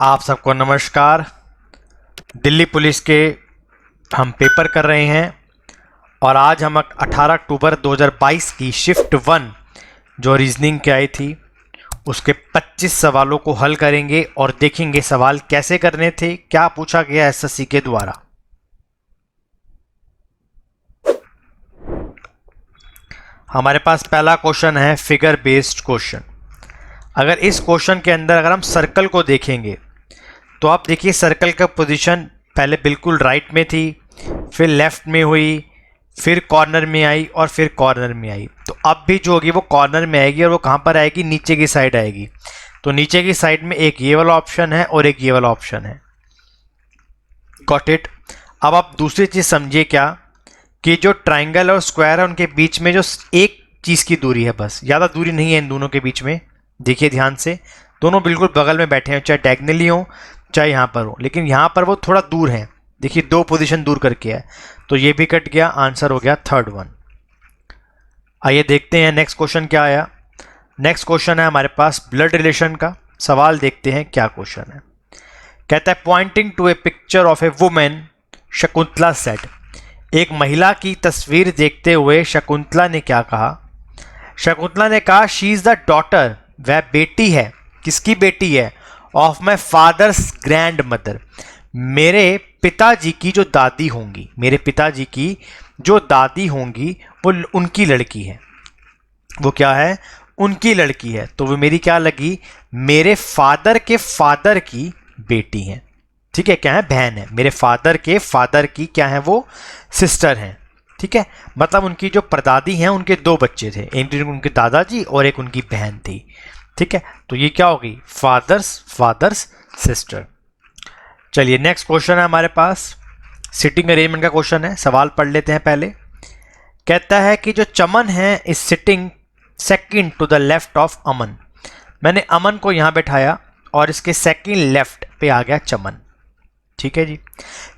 आप सबको नमस्कार। दिल्ली पुलिस के हम पेपर कर रहे हैं और आज हम 18 अक्टूबर 2022 की शिफ्ट 1 जो रीजनिंग की आई थी उसके 25 सवालों को हल करेंगे और देखेंगे सवाल कैसे करने थे, क्या पूछा गया एसएससी के द्वारा। हमारे पास पहला क्वेश्चन है फिगर बेस्ड क्वेश्चन। अगर इस क्वेश्चन के अंदर अगर हम सर्कल को देखेंगे तो आप देखिए सर्कल का पोजीशन पहले बिल्कुल राइट में थी, फिर लेफ्ट में हुई, फिर कॉर्नर में आई और फिर कॉर्नर में आई। तो अब भी जो होगी वो कॉर्नर में आएगी और वो कहाँ पर आएगी, नीचे की साइड आएगी। तो नीचे की साइड में एक ये वाला ऑप्शन है और एक ये वाला ऑप्शन है। Got it. अब आप दूसरी चीज समझिए क्या कि जो ट्राइंगल और स्क्वायर है उनके बीच में जो एक चीज की दूरी है, बस ज़्यादा दूरी नहीं है इन दोनों के बीच में। देखिए ध्यान से, दोनों बिल्कुल बगल में बैठे हैं, चाहे डायगोनली हो चाहे यहाँ पर हो, लेकिन यहाँ पर वो थोड़ा दूर है। देखिए 2 पोजीशन दूर करके है, तो ये भी कट गया, आंसर हो गया थर्ड वन। आइए देखते हैं नेक्स्ट क्वेश्चन क्या आया। नेक्स्ट क्वेश्चन है हमारे पास ब्लड रिलेशन का सवाल। देखते हैं क्या क्वेश्चन है। कहता है pointing to a picture of a women Shakuntala said. एक महिला की तस्वीर देखते हुए शकुंतला ने क्या कहा? शकुंतला ने कहा शी इज द डॉटर, वह बेटी है। किसकी बेटी है? Of my father's grand mother, मेरे पिताजी की जो दादी होंगी, मेरे पिताजी की जो दादी होंगी वो उनकी लड़की है। वो क्या है? उनकी लड़की है। तो वो मेरी क्या लगी? मेरे फादर के फादर की बेटी है। ठीक है, क्या है? बहन है। मेरे फादर के फादर की क्या है? वो सिस्टर हैं। ठीक है, मतलब उनकी जो परदादी हैं उनके 2 बच्चे थे, एक उनके दादाजी और एक उनकी बहन थी। ठीक है, तो ये क्या होगी? Fathers sister. चलिए नेक्स्ट क्वेश्चन है हमारे पास, सिटिंग अरेंजमेंट का क्वेश्चन है। सवाल पढ़ लेते हैं पहले। कहता है कि जो चमन है is sitting second to the left of Aman. मैंने अमन को यहां बैठाया और इसके सेकंड लेफ्ट पे आ गया चमन। ठीक है जी।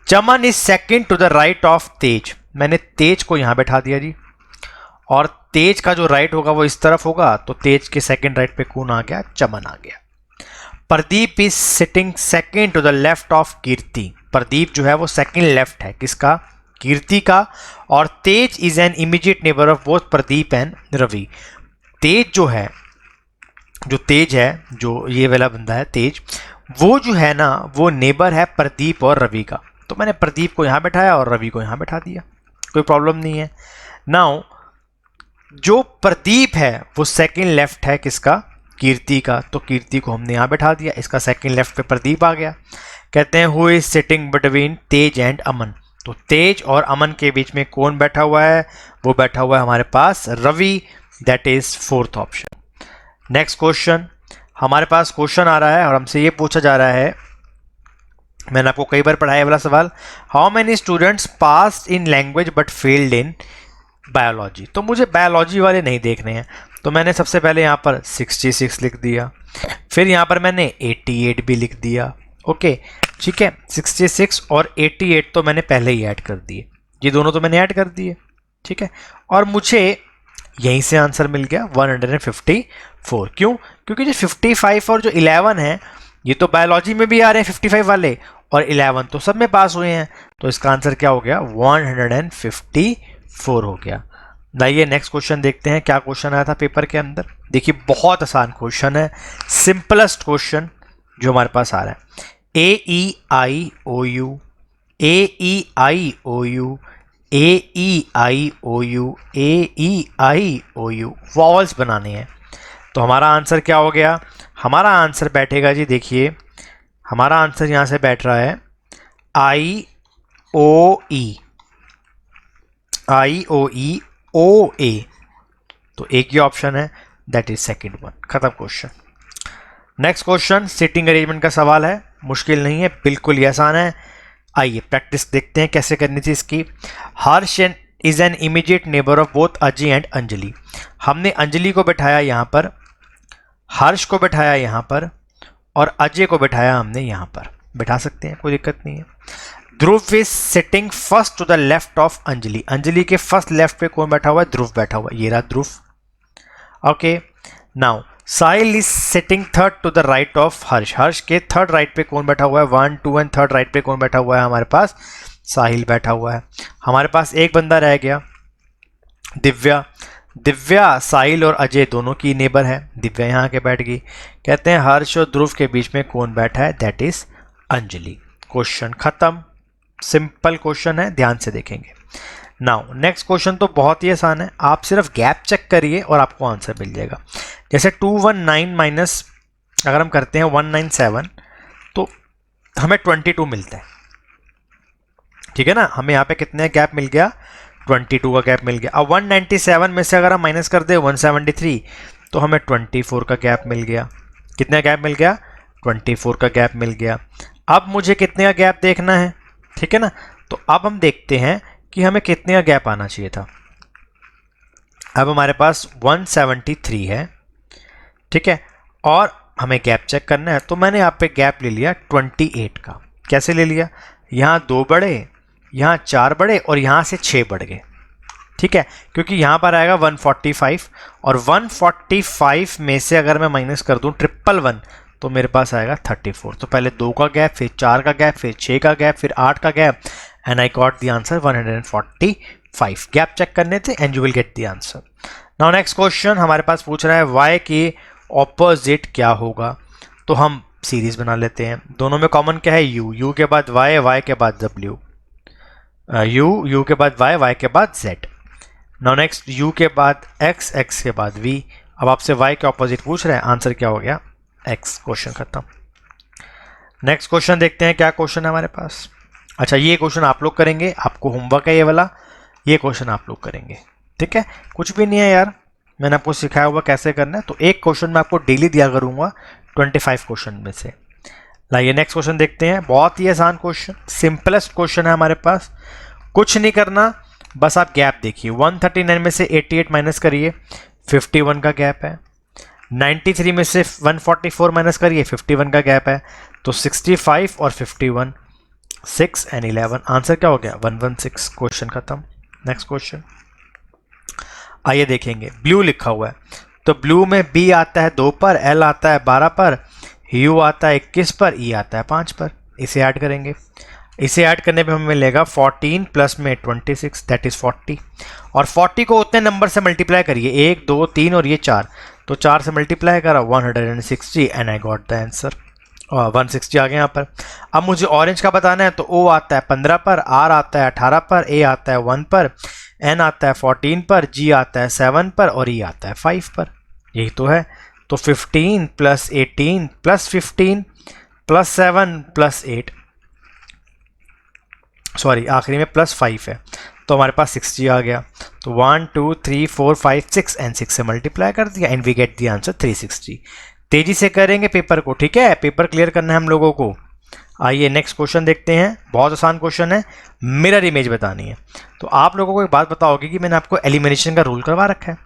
Chaman is second to the right of Tej. मैंने तेज को यहां बैठा दिया जी, और तेज का जो राइट होगा वो इस तरफ होगा, तो तेज के सेकंड राइट पे कौन आ गया? चमन आ गया। Pradeep is sitting second to the left of Kirti. Pradeep जो है वो सेकंड लेफ्ट है किसका? कीर्ति का। और Tej is an immediate neighbour of both Pradeep and Ravi. Tej जो है, जो ये वाला बंदा है तेज, वो जो है ना वो नेबर है प्रदीप और रवि का। तो मैंने प्रदीप को यहां बैठाया और रवि को यहां बैठा दिया, कोई प्रॉब्लम नहीं है। नाउ जो प्रदीप है वो सेकंड लेफ्ट है किसका? कीर्ति का। तो कीर्ति को हमने यहां बैठा दिया, इसका सेकंड लेफ्ट पे प्रदीप आ गया। कहते हैं who is sitting between Tej and Aman. तो तेज और अमन के बीच में कौन बैठा हुआ है? वो बैठा हुआ है हमारे पास Ravi, that is fourth option. Next question हमारे पास क्वेश्चन आ रहा है और हमसे ये पूछा जा रहा है, मैंने आपको कई बार पढ़ाया वाला सवाल, how many students passed in language but failed in biology. तो मुझे बायोलॉजी वाले नहीं देखने हैं, तो मैंने सबसे पहले यहाँ पर 66 लिख दिया, फिर यहाँ पर मैंने 88 भी लिख दिया। ओके ठीक है, 66 और 88 तो मैंने पहले ही ऐड कर दिए, ये दोनों तो मैंने ऐड कर दिए। ठीक है, और मुझे यहीं से आंसर मिल गया 154। क्यों? क्योंकि जो 55 और जो 11 है ये तो बायोलॉजी में भी आ रहे हैं 55 वाले, और 11 तो सब में पास हुए हैं, तो इसका आंसर क्या हो गया? 154 हो गया। लाइए नेक्स्ट क्वेश्चन देखते हैं क्या क्वेश्चन आया था पेपर के अंदर। देखिए बहुत आसान क्वेश्चन है, सिंपलेस्ट क्वेश्चन जो हमारे पास आ रहा है। AEIOU AEIOU AEIOU AEIOU vowels बनाने हैं। तो हमारा आंसर क्या हो गया? हमारा आंसर बैठेगा जी, देखिए हमारा आंसर यहां से बैठ रहा है IOE तो एक ही ऑप्शन है, दैट इज सेकंड वन। खत्म question. Next question sitting arrangement का सवाल है, मुश्किल नहीं है, बिल्कुल ही आसान है। आइए प्रैक्टिस देखते हैं कैसे करनी थी इसकी। Harsh is an immediate neighbour of both Ajay and Anjali. हमने अंजलि को बैठाया यहाँ पर, हर्ष को बैठाया यहाँ पर, और अजय को बैठाया हमने यहाँ पर। बैठा सकते हैं, कोई दिक्कत नहीं है। Dhruv is sitting first to the left of Anjali. Anjali के फर्स्ट लेफ्ट पे कौन बैठा हुआ है? ध्रुव बैठा हुआ है, ये रहा Dhruv. Okay now Sahil is sitting third to the right of Harsh. Harsh के थर्ड राइट पे कौन बैठा हुआ है? 1 2 एंड थर्ड राइट पे कौन बैठा हुआ है? हमारे पास साहिल बैठा हुआ है। हमारे पास एक बंदा रह गया, दिव्या। दिव्या साहिल और अजय दोनों की नेबर है। दिव्या यहाँ के बैठ गई। कहते हैं हर्ष और ध्रुव के बीच में कौन बैठा है? That is Anjali. क्वेश्चन खत्म। सिंपल क्वेश्चन है, ध्यान से देखेंगे। नाउ नेक्स्ट क्वेश्चन तो बहुत ही आसान है, आप सिर्फ गैप चेक करिए और आपको आंसर मिल जाएगा। जैसे 219 माइनस अगर हम करते हैं 197 तो हमें 22 मिलता है, ठीक है ना। हमें यहाँ पे कितने गैप मिल गया? 22 का गैप मिल गया। अब 197 में से अगर हम माइनस कर दे 173 तो हमें 24 का गैप मिल गया। कितने गैप मिल गया? 24 का गैप मिल गया। अब मुझे कितने का गैप देखना है, ठीक है ना। तो अब हम देखते हैं कि हमें कितने का गैप आना चाहिए था। अब हमारे पास 173 है, ठीक है, और हमें गैप चेक करना है। तो मैंने यहाँ पे गैप ले लिया 28 का। कैसे ले लिया? यहाँ 2 बढ़े, यहाँ 4 बढ़े और यहाँ से 6 बढ़ गए, ठीक है। क्योंकि यहाँ पर आएगा 145 और 145 में से अगर मैं माइनस कर दूँ 111 तो मेरे पास आएगा 34। तो पहले 2 का गैप, फिर 4 का गैप, फिर 6 का गैप, फिर 8 का gap, and I got the answer 145। Gap check करने थे and you will get the answer. Now next question हमारे पास पूछ रहा है y के ऑपोजिट क्या होगा। तो हम सीरीज बना लेते हैं। दोनों में कॉमन क्या है? u, u के बाद y, y के बाद w, u के बाद y, y के बाद z। नाउ नेक्स्ट u के बाद x, x के बाद v। अब आपसे y के ऑपोजिट पूछ रहे हैं, आंसर क्या हो गया? x। क्वेश्चन खत्म। नेक्स्ट क्वेश्चन देखते हैं क्या क्वेश्चन है हमारे पास। अच्छा, ये क्वेश्चन आप लोग करेंगे, आपको होमवर्क है ये वाला, ये क्वेश्चन आप लोग करेंगे, ठीक है। कुछ भी नहीं है यार, मैंने आपको सिखाया हुआ कैसे करना है। तो एक क्वेश्चन मैं आपको डेली दिया करूंगा 25 क्वेश्चन में से। लाइए नेक्स्ट क्वेश्चन देखते हैं। बहुत ही आसान क्वेश्चन, सिंपलेस्ट क्वेश्चन है हमारे पास। कुछ नहीं करना, बस आप गैप देखिए। 139 में से 88 माइनस करिए, 51 का गैप है। 93 में से 144 माइनस करिए, 51 का गैप है। तो 65 और 51, 6 एंड 11, आंसर क्या हो गया? 116। क्वेश्चन खत्म। नेक्स्ट क्वेश्चन आइए देखेंगे। ब्लू लिखा हुआ है, तो ब्लू में B आता है 2 पर, L आता है 12 पर, U आता है 21 पर, E आता है 5 पर। इसे ऐड करेंगे। इसे ऐड करने पे हमें मिलेगा 14 प्लस में 26, दैट इज 40। और 40 को उतने नंबर से मल्टीप्लाई करिए, 1 2 3 और ये 4, तो 4 से मल्टीप्लाई करा 160 and I got the answer. 160 आ गया यहाँ पर। अब मुझे ऑरेंज का बताना है, तो O आता है 15 पर, R आता है 18 पर, A आता है 1 पर, N आता है 14 पर, G आता है 7 पर और E आता है 5 पर। यही तो है। तो 15 plus 18 plus 15 plus 7 plus 8, sorry आखिरी में प्लस 5 है, तो हमारे पास 60 आ गया। तो 1 2 3 4 5 6 एंड 6 से मल्टीप्लाई कर दिया and we get the answer 360। तेजी से करेंगे पेपर को, ठीक है, पेपर क्लियर करना है हम लोगों को। आइए नेक्स्ट क्वेश्चन देखते हैं। बहुत आसान क्वेश्चन है, मिरर इमेज बतानी है। तो आप लोगों को एक बात पता होगी कि मैंने आपको एलिमिनेशन का रूल करवा रखा है।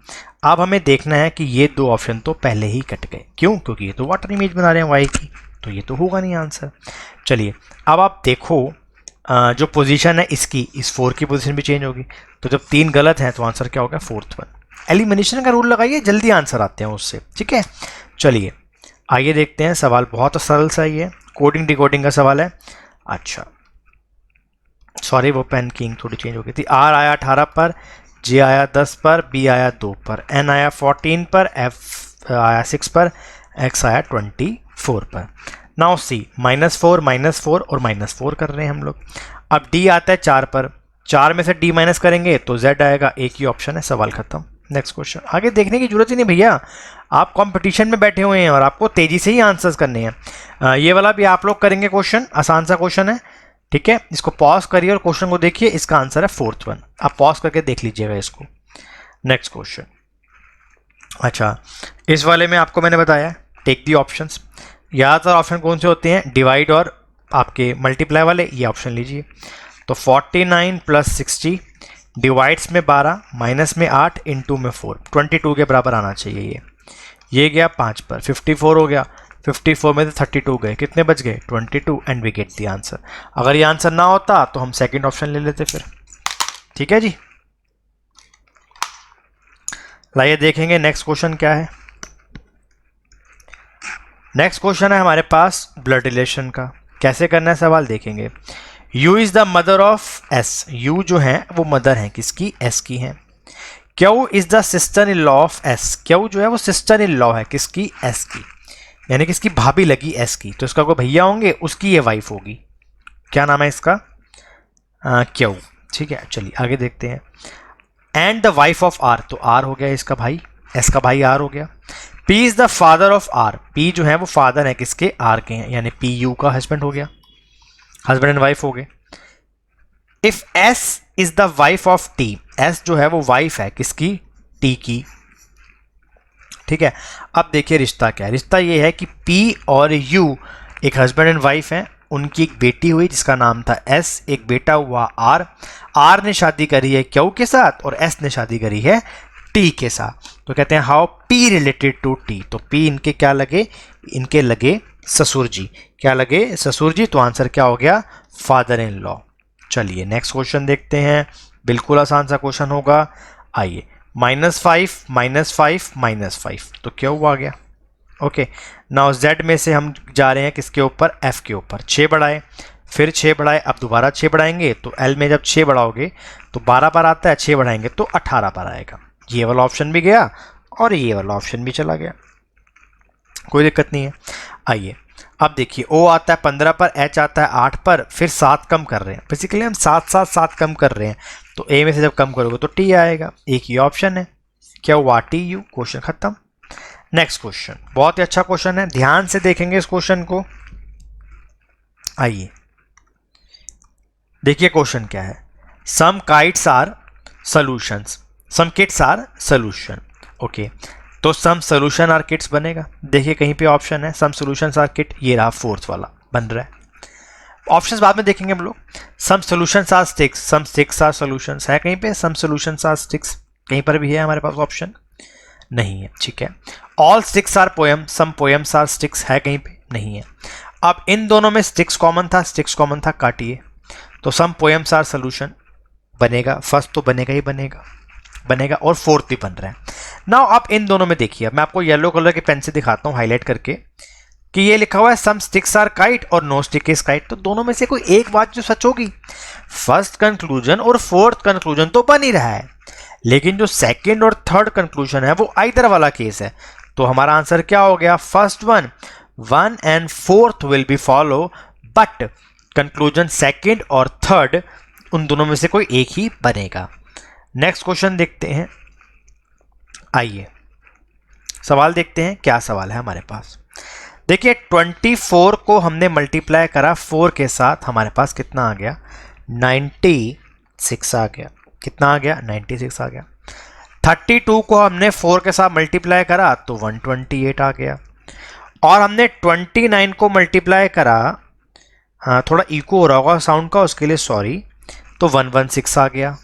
अब हमें देखना है कि ये 2 ऑप्शन तो पहले ही कट गए। क्यों? क्योंकि ये तो वाटर इमेज बना रहे हैं वाई की, तो ये तो होगा नहीं आंसर। चलिए अब आप देखो, जो पोजीशन है इसकी, इस 4 की पोजीशन भी चेंज होगी। तो जब 3 गलत हैं तो आंसर क्या होगा? 4th one. एलिमिनेशन का रूल लगाइए, जल्दी आंसर आते हैं उससे, ठीक है। चलिए आइए देखते हैं। सवाल बहुत सरल सा ही है, कोडिंग डिकोडिंग का सवाल है। अच्छा सॉरी, वो पेन की इंक थोड़ी चेंज हो गई थी। R आया 18 पर, J आया 10 पर, B आया 2 पर, N आया 14 पर, F आया 6 पर, X आया 24 पर। नाउ C -4 -4 और -4 कर रहे हैं हम लोग। अब D आता है 4 पर, 4 में से D माइनस करेंगे तो Z आएगा। एक ही ऑप्शन है, सवाल खत्म। Next question. आगे देखने की जरूरत ही नहीं भैया, आप कंपटीशन में बैठे हुए हैं और आपको तेजी से ही आंसर्स करने हैं। ये वाला भी आप लोग करेंगे क्वेश्चन, आसान सा क्वेश्चन है, ठीक है। इसको पॉज करिए और क्वेश्चन को देखिए। इसका आंसर है 4th वन, आप पॉज करके देख लीजिएगा इसको। Next question. अच्छा इस वाले में आपको मैंने बताया टेक दी ऑप्शंस। ज़्यादातर ऑप्शन कौन से होते हैं? डिवाइड और आपके मल्टीप्लाई वाले, ये ऑप्शन लीजिए। तो 49 प्लस 60, डिवाइड्स में 12, माइनस में 8, इनटू में 4, 22 के बराबर आना चाहिए। ये गया 5 पर, 54 हो गया। 54 में से 32 गए, कितने बच गए? 22 and we get the answer. अगर ये आंसर ना होता तो हम सेकंड ऑप्शन ले लेते फिर, ठीक है जी। लाइए देखेंगे नेक्स्ट क्वेश्चन क्या है। नेक्स्ट क्वेश्चन है हमारे पास ब्लड रिलेशन का। कैसे करना है सवाल देखेंगे। U is the mother of S। U जो है वो मदर है किसकी, S की है। Q is the sister in law of S। Q जो है वो सिस्टर इन लॉ है किसकी, S की, यानी किसकी भाभी लगी S की, तो इसका कोई भैया होंगे, उसकी ये वाइफ होगी। क्या नाम है इसका, Q। ठीक है, चलिए आगे देखते हैं। And the wife of R, तो R हो गया इसका भाई, S का भाई R हो गया। P is the father of R। P जो है वो फादर है किसके, R के हैं, यानी PU का हस्बैंड हो गया, हस्बैंड एंड वाइफ हो गए। If S is the wife of T, S जो है वो वाइफ है किसकी, T की। ठीक है, अब देखिए रिश्ता क्या है। रिश्ता ये है कि P और U एक हस्बैंड एंड वाइफ हैं, उनकी एक बेटी हुई जिसका नाम था S, एक बेटा हुआ R। R ने शादी करी है Q के साथ और S ने शादी करी है T के साथ। तो कहते हैं how P related to T। तो P इनके क्या लगे, इनके लगे ससुर जी। क्या लगे, ससुर जी। तो आंसर क्या हो गया, फादर इन लॉ। चलिए नेक्स्ट क्वेश्चन देखते हैं, बिल्कुल आसान सा क्वेश्चन होगा। आइए, -5 -5 -5, तो क्यों आ गया। ओके, नाउ Z में से हम जा रहे हैं किसके ऊपर, F के ऊपर। 6 बढ़ाए, फिर 6 बढ़ाए, अब दोबारा 6 बढ़ाएंगे, तो L में जब 6 बढ़ाओगे तो 12 पर आता है, 6 बढ़ाएंगे तो 18 पर आएगा। ये वाला ऑप्शन भी गया और ये वाला ऑप्शन भी चला गया, कोई दिक्कत नहीं है। आइए अब देखिए, O आता है 15 पर, H आता है 8 पर, फिर 7 कम कर रहे हैं। बेसिकली हम 7 कम कर रहे हैं, तो A में से जब कम करोगे तो T आएगा। एक ही ऑप्शन है, क्या हुआ, TU। क्वेश्चन खत्म। नेक्स्ट क्वेश्चन बहुत ही अच्छा क्वेश्चन है, ध्यान से देखेंगे इस क्वेश्चन को। आइए देखिए क्वेश्चन क्या है। Some kites are solutions, some kits are solution. Okay, तो सम सॉल्यूशन आर किट्स बनेगा। देखिए कहीं पे ऑप्शन है सम सॉल्यूशंस आर किट, ये रहा फोर्थ वाला बन रहा है। ऑप्शंस बाद में देखेंगे हम लोग। Some solutions are sticks, some sticks are solutions है कहीं पे, सम सॉल्यूशंस आर स्टिक्स कहीं पर भी है हमारे पास ऑप्शन नहीं है। ठीक है, all sticks are poem, some poems are sticks है कहीं पे, नहीं है। अब इन दोनों में स्टिक्स कॉमन था, स्टिक्स कॉमन था, काटिए, तो सम पोएम्स आर सॉल्यूशन बनेगा। फर्स्ट तो बनेगा ही बनेगा और फोर्थ भी बन रहा है। नाउ आप इन दोनों में देखिए, मैं आपको येलो कलर के पेन से दिखाता हूं हाईलाइट करके कि ये लिखा हुआ है सम स्टिक्स आर काइट और नो स्टिक इज काइट। तो दोनों में से कोई एक बात जो सच होगी, फर्स्ट कंक्लूजन और फोर्थ कंक्लूजन तो बन ही रहा है, लेकिन जो सेकंड और थर्ड कंक्लूजन है वो आइदर वाला केस है। तो हमारा आंसर क्या हो गया, first one and fourth will be follow, but conclusion second और थर्ड उन दोनों में से कोई एक ही बनेगा। नेक्स्ट क्वेश्चन देखते हैं। आइए सवाल देखते हैं, क्या सवाल है हमारे पास। देखिए 24 को हमने मल्टीप्लाई करा 4 के साथ, हमारे पास कितना आ गया, 96 आ गया। कितना आ गया, 96 आ गया। 32 को हमने 4 के साथ मल्टीप्लाई करा तो 128 आ गया। और हमने 29 को मल्टीप्लाई करा, हाँ थोड़ा इको हो रहा होगा साउंड का, उसके लिए सॉरी, तो 116 आ गया।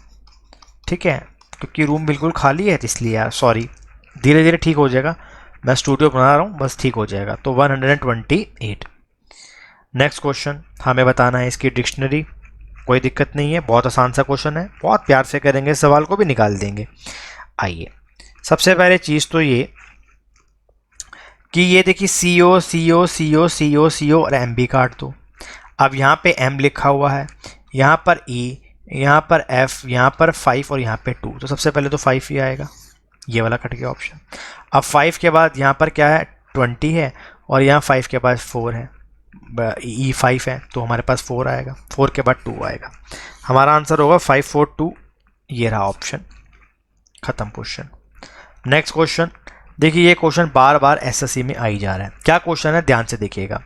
ठीक है, क्योंकि रूम बिल्कुल खाली है इसलिए यार सॉरी, धीरे धीरे ठीक हो जाएगा, मैं स्टूडियो बना रहा हूँ, बस ठीक हो जाएगा। तो 128। नेक्स्ट क्वेश्चन हमें बताना है इसकी डिक्शनरी, कोई दिक्कत नहीं है, बहुत आसान सा क्वेश्चन है, बहुत प्यार से करेंगे, सवाल को भी निकाल देंगे। आइए सबसे पहले चीज़ तो ये कि ये देखिए CO CO CO CO CO और MB काट दो। अब यहाँ पे M लिखा हुआ है, यहाँ पर E, यहाँ पर F, यहाँ पर 5 और यहाँ पे 2, तो सबसे पहले तो 5 ही आएगा, ये वाला कट गया ऑप्शन। अब 5 के बाद यहाँ पर क्या है, 20 है, और यहाँ 5 के बाद 4 है, E5 है, तो हमारे पास 4 आएगा, 4 के बाद 2 आएगा। हमारा आंसर होगा 5 4 2, ये रहा ऑप्शन, खत्म क्वेश्चन। नेक्स्ट क्वेश्चन देखिए, ये क्वेश्चन बार बार SSC में आ ही जा रहा है। क्या क्वेश्चन है, ध्यान से देखिएगा।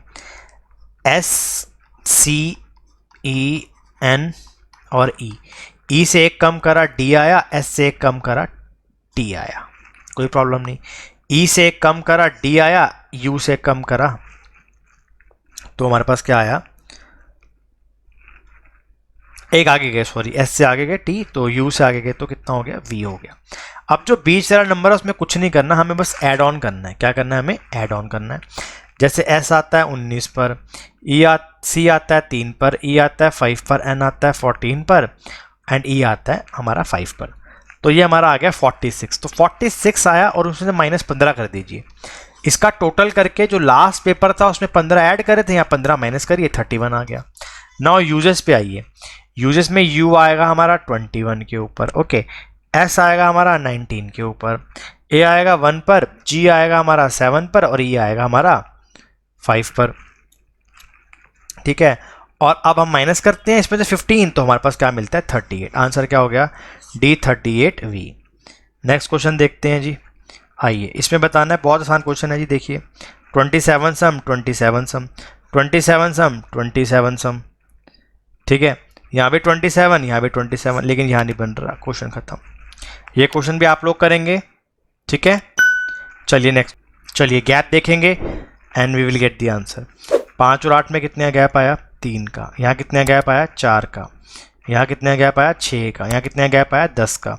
SCEN और E से एक कम करा D आया, S से एक कम करा T आया, कोई प्रॉब्लम नहीं। E से एक कम करा D आया, U से कम करा, तो हमारे पास क्या आया, एक आगे गए, सॉरी S से आगे गए T, तो U से आगे गए तो कितना हो गया, V हो गया। अब जो बीच वाला नंबर है उसमें कुछ नहीं करना, हमें बस ऐड ऑन करना है। क्या करना है, हमें ऐड ऑन करना है। जैसे S आता है 19 पर, C आता है 3 पर, E आता है 5 पर, N आता है 14 पर, एंड E आता है हमारा 5 पर, तो ये हमारा आ गया 46। तो 46 आया और उसमें से -15 कर दीजिए। इसका टोटल करके जो लास्ट पेपर था उसमें 15 ऐड करे थे, यहाँ 15 माइनस करिए 31 आ गया। नाउ यूजेस पे आइए। यूजेस में यू आएगा हमारा 21 के ऊपर, ओके, एस आएगा हमारा 19 के ऊपर, ए आएगा 1 पर, जी आएगा हमारा 7 पर और ई आएगा हमारा 5 पर, ठीक है। और अब हम माइनस करते हैं इसमें से 15, तो हमारे पास क्या मिलता है 38। आंसर क्या हो गया D38V। नेक्स्ट क्वेश्चन देखते हैं जी। आइए इसमें बताना है, बहुत आसान क्वेश्चन है जी। देखिए 27 सम 27 सम 27 सम 27 सम, ठीक है। यहाँ भी 27, यहाँ भी 27, लेकिन यहाँ नहीं बन रहा, क्वेश्चन खत्म। ये क्वेश्चन भी आप लोग करेंगे, ठीक है। चलिए नेक्स्ट, चलिए गैप देखेंगे and we will get the answer. 5 और 8 में कितने गैप आया 3 का, यहाँ कितने गैप आया 4 का, यहाँ कितने गैप आया 6 का, यहाँ कितने गैप आया 10 का।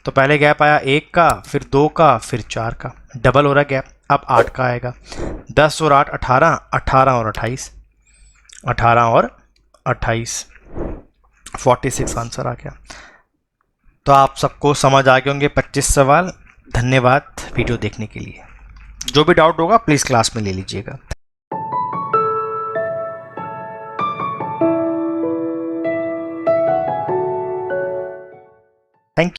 तो पहले गैप आया 1 का, फिर 2 का, फिर 4 का, डबल हो रहा गैप। अब 8 का आएगा, 10 और 8 18, 18 और 28, 18 और 28, 46 आंसर आ गया। तो आप सबको समझ आ गए होंगे 25 सवाल। धन्यवाद वीडियो देखने के लिए। जो भी डाउट होगा प्लीज़ क्लास में ले लीजिएगा।